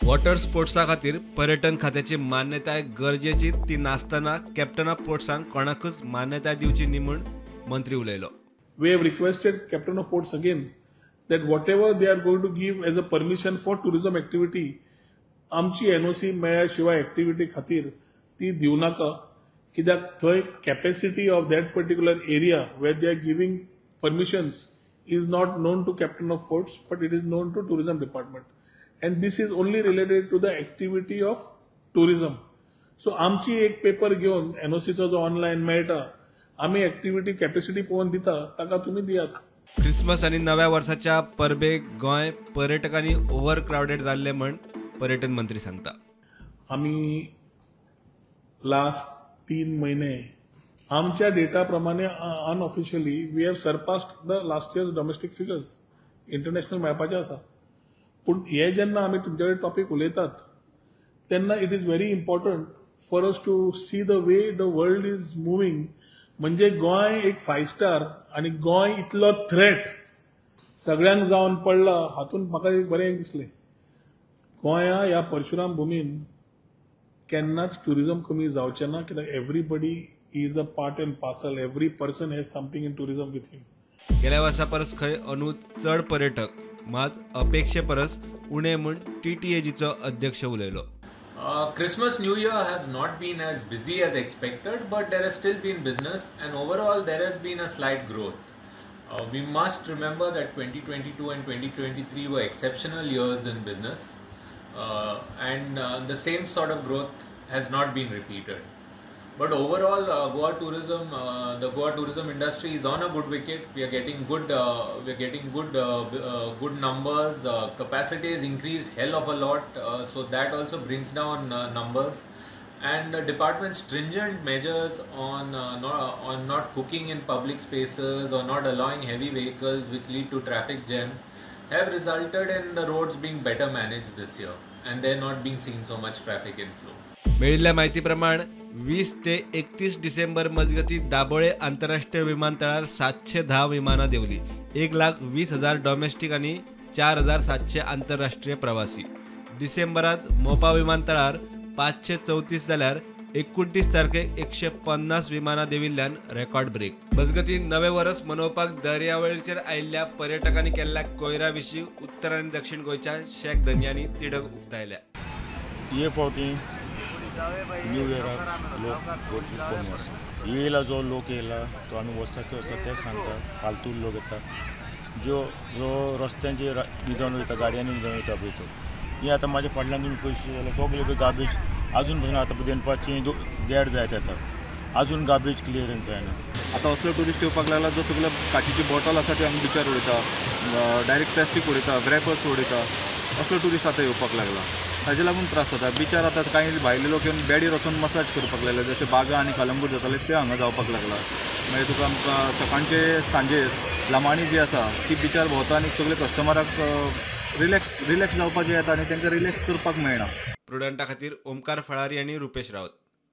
Water स्पोर्ट्सा खातीर पर्यटन खात्याची मान्यताय गरजेची ती नासतना कॅप्टन ऑफ पोर्ट्सान कोणाकूच मान्यताय दिवची न्ही म्हूण मंत्री उलयलो. We have requested Captain of Ports again that whatever they are going to give as a permission for tourism activity, आमची NOC मेळ्ळ्या शिवाय activity खातीर ती दिवं नाका, कित्याक थंय capacity of that particular area where they are giving permissions is not known to Captain of Ports, but it is known to Tourism Department. And this is only related to the activity of tourism. So आमची एक paper घेऊन NOCचा जो online मेळटा, आम्ही activity capacity पळोवन दिता, ताका तुम्ही दियात. क्रिसमस आणि नव्या वर्साच्या परबेक गोंय पर्यटकांनी ओव्हर क्राउडेड जाल्ले म्हण पर्यटन मंत्री सांगता. आम्ही लास्ट 3 महिने आमच्या डेटा प्रमाणे unofficially we have surpassed the last years domestic figures. International मेळपाचें आसा, पूण हे जेन्ना आमी तुमचे कडेन टॉपिक उलयतात तेन्ना it is very important for us to see the way the world is moving. म्हणजे गोंय एक 5 स्टार आणि गोंय इतलो थ्रेट सगळ्यांक जावन पडला, हातून म्हाका एक बरें दिसलें. गोंया ह्या परशुराम भूमीन केन्नाच टुरिझम कमी जावचें ना, कित्याक everybody is a part and parcel. Every person has something in tourism with him. गेल्या वर्सा परस खंय अंदू चड पर्यटक मात अपेक्षे परस उणे म्हूण TTAGचो अध्यक्ष उलयलो. Christmas New Year has not been as busy as expected, but there has still been business, and overall there has been a slight growth. We must remember that 2022 and 2023 were exceptional years in business, and the same sort of growth has not been repeated. But overall, the Goa tourism industry is on a good wicket. We are getting good numbers. Capacity is increased hell of a lot, so that also brings down numbers. And the department's stringent measures on not cooking in public spaces or not allowing heavy vehicles, which lead to traffic jams, have resulted in the roads being better managed this year, and there not being seen so much traffic inflow. मेळिल्ल्या म्हायती प्रमाण 20 ते 31 डिसेंबर मजगती दाबोळे आंतरराष्ट्रीय विमानतळार 710 विमानां देवली. 1,20,000 domestic आणि 4,700 आंतरराष्ट्रीय प्रवासी. डिसेंबरात मोपा विमानतळार 534 जाल्यार 29 तारखेक 150 विमानां देविल्ल्यान रेकॉर्ड ब्रेक. मजगती नवे वर्स मनोवपाक दर्यावेळेचेर आयिल्ल्या पर्यटकांनी केल्ल्या कोयरा विशीं उत्तर आनी दक्षिण गोंयच्या शेक धन्यांनी तिडक उक्तायल्या. हे फावटी न्यू इयराक लोक गर्दी कमी आसा. येयला जो लोक येयला तो आमी वर्साचे वर्सा तेच सांगता. फालतू लोक येता जो रस्त्यांचेर न्हिदून वयता, गाडयांनी न्हिदून वयता पळय तो. हे आतां म्हाज्या फाटल्यान तुमी पयशे जाल्यार सगळे पळय गार्बेज आजून पासून आतां दनपारची 1:30 जायत येता, आजून गार्बेज क्लियरन्स जायना. आतां असलो ट्युरिस्ट येवपाक लागला जो सगळे काचेची बॉटल आसा ती आमी बिचार उडयता, डायरेक्ट प्लास्टीक उडयता, रॅपर्स उडयता, असलो ट्युरिस्ट आतां येवपाक लागला. ताजे लागून त्रास जाता. बिचार आतां कांय भायले लोक येवन बेडीर वचून मसाज करपाक लागले, जशे बागा आनी कलंगूट जाताले ते हांगा जावपाक लागला. मागीर तुका आमकां सकाळचे सांजेर लामाणी जी आसा ती बिचार भोंवता आनी सगळे कस्टमराक रिलॅक्स जावपाक येता आनी तांकां रिलॅक्स करपाक मेळना. प्रुडंटा खातीर ओमकार फळारी आनी रुपेश रावत.